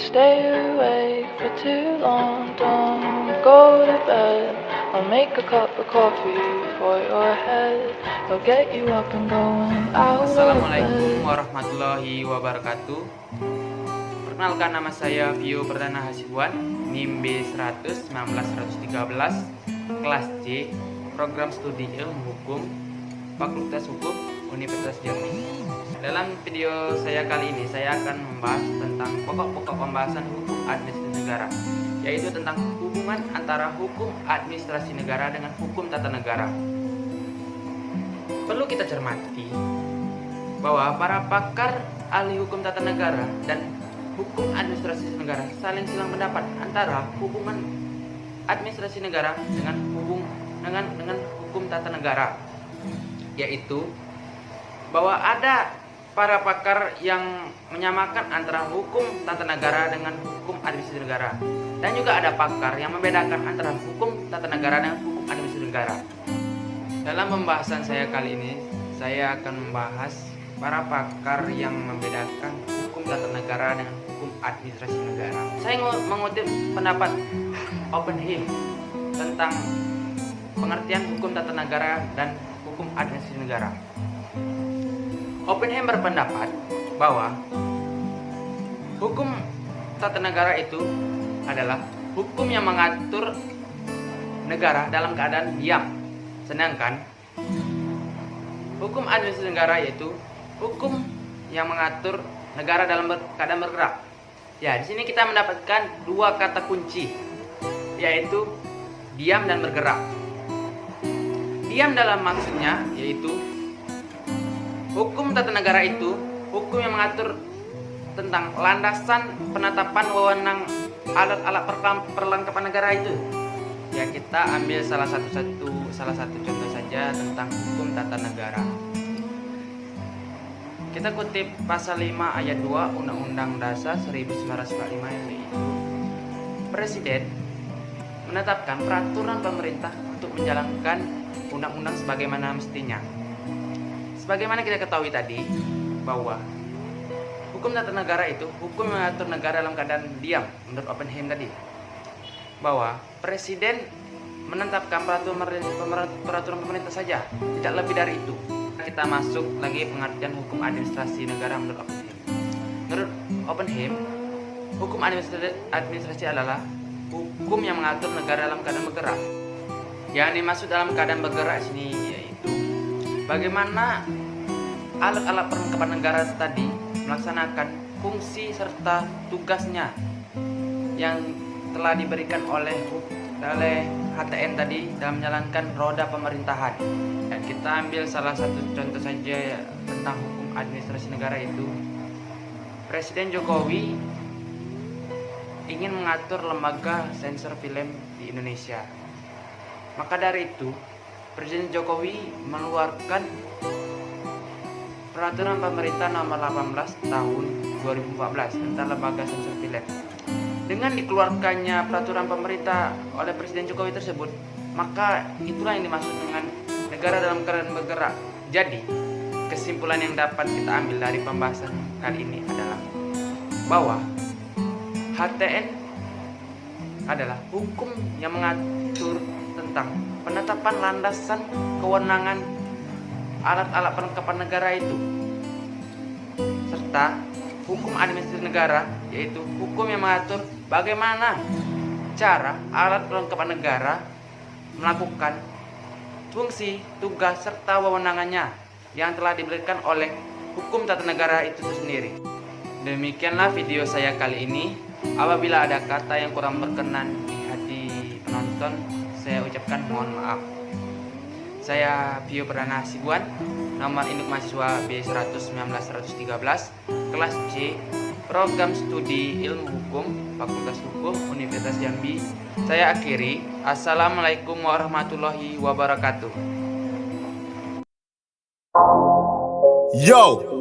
stay awake for too long, don't go to bed. I'll make a cup of coffee for your head. I'll get you up and going out of Assalamualaikum bed. warahmatullahi wabarakatuh. Perkenalkan, nama saya Vio Perdana Hasibuan, NIM B100 19113, kelas C, program studi ilmu hukum, Fakultas Hukum, Universitas Jambi. Dalam video saya kali ini, saya akan membahas tentang pokok-pokok pembahasan hukum administrasi negara, yaitu tentang hubungan antara hukum administrasi negara dengan hukum tata negara. Perlu kita cermati bahwa para pakar ahli hukum tata negara dan hukum administrasi negara saling silang pendapat antara hubungan administrasi negara dengan hukum tata negara, yaitu bahwa ada para pakar yang menyamakan antara hukum tata negara dengan hukum administrasi negara, dan juga ada pakar yang membedakan antara hukum tata negara dengan hukum administrasi negara. Dalam pembahasan saya kali ini, saya akan membahas para pakar yang membedakan hukum tata negara dengan hukum administrasi negara. Saya mengutip pendapat Oppenheim tentang pengertian hukum tata negara dan hukum administrasi negara. Oppenheim berpendapat bahwa hukum tata negara itu adalah hukum yang mengatur negara dalam keadaan diam, sedangkan hukum administrasi negara yaitu hukum yang mengatur negara dalam keadaan bergerak. Ya, di sini kita mendapatkan dua kata kunci, yaitu diam dan bergerak. Diam dalam maksudnya yaitu hukum tata negara itu hukum yang mengatur tentang landasan penetapan wewenang alat-alat perlengkapan negara itu. Ya, kita ambil salah satu contoh saja tentang hukum tata negara. Kita kutip pasal 5 ayat 2 Undang-Undang Dasar 1945, yaitu Presiden menetapkan peraturan pemerintah untuk menjalankan undang-undang sebagaimana mestinya. Sebagaimana kita ketahui tadi bahwa hukum tata negara itu hukum yang mengatur negara dalam keadaan diam, menurut Oppenheim tadi, bahwa presiden menetapkan peraturan pemerintah saja, tidak lebih dari itu. Kita masuk lagi pengertian hukum administrasi negara menurut Oppenheim. Menurut Oppenheim, hukum administrasi adalah hukum yang mengatur negara dalam keadaan bergerak. Yang dimaksud dalam keadaan bergerak sini yaitu bagaimana alat-alat perlengkapan negara tadi melaksanakan fungsi serta tugasnya yang telah diberikan oleh HTN tadi dalam menjalankan roda pemerintahan. Dan kita ambil salah satu contoh saja tentang hukum administrasi negara, yaitu Presiden Jokowi ingin mengatur lembaga sensor film di Indonesia. Maka dari itu, Presiden Jokowi mengeluarkan Peraturan Pemerintah Nomor 18 Tahun 2014 tentang lembaga sensor film. Dengan dikeluarkannya peraturan pemerintah oleh Presiden Jokowi tersebut, maka itulah yang dimaksud dengan negara dalam keadaan bergerak. Jadi, kesimpulan yang dapat kita ambil dari pembahasan kali ini adalah bahwa HTN adalah hukum yang mengatur tentang penetapan landasan kewenangan alat-alat perlengkapan negara itu, serta hukum administrasi negara yaitu hukum yang mengatur bagaimana cara alat perlengkapan negara melakukan fungsi, tugas, serta wewenangannya yang telah diberikan oleh hukum tata negara itu sendiri. Demikianlah video saya kali ini. Apabila ada kata yang kurang berkenan di hati penonton, saya ucapkan mohon maaf. Saya Vio Perdana Hasibuan, nomor induk mahasiswa B100 19113, kelas C, program studi ilmu hukum, Fakultas Hukum, Universitas Jambi. Saya akhiri. Assalamualaikum warahmatullahi wabarakatuh. Yo!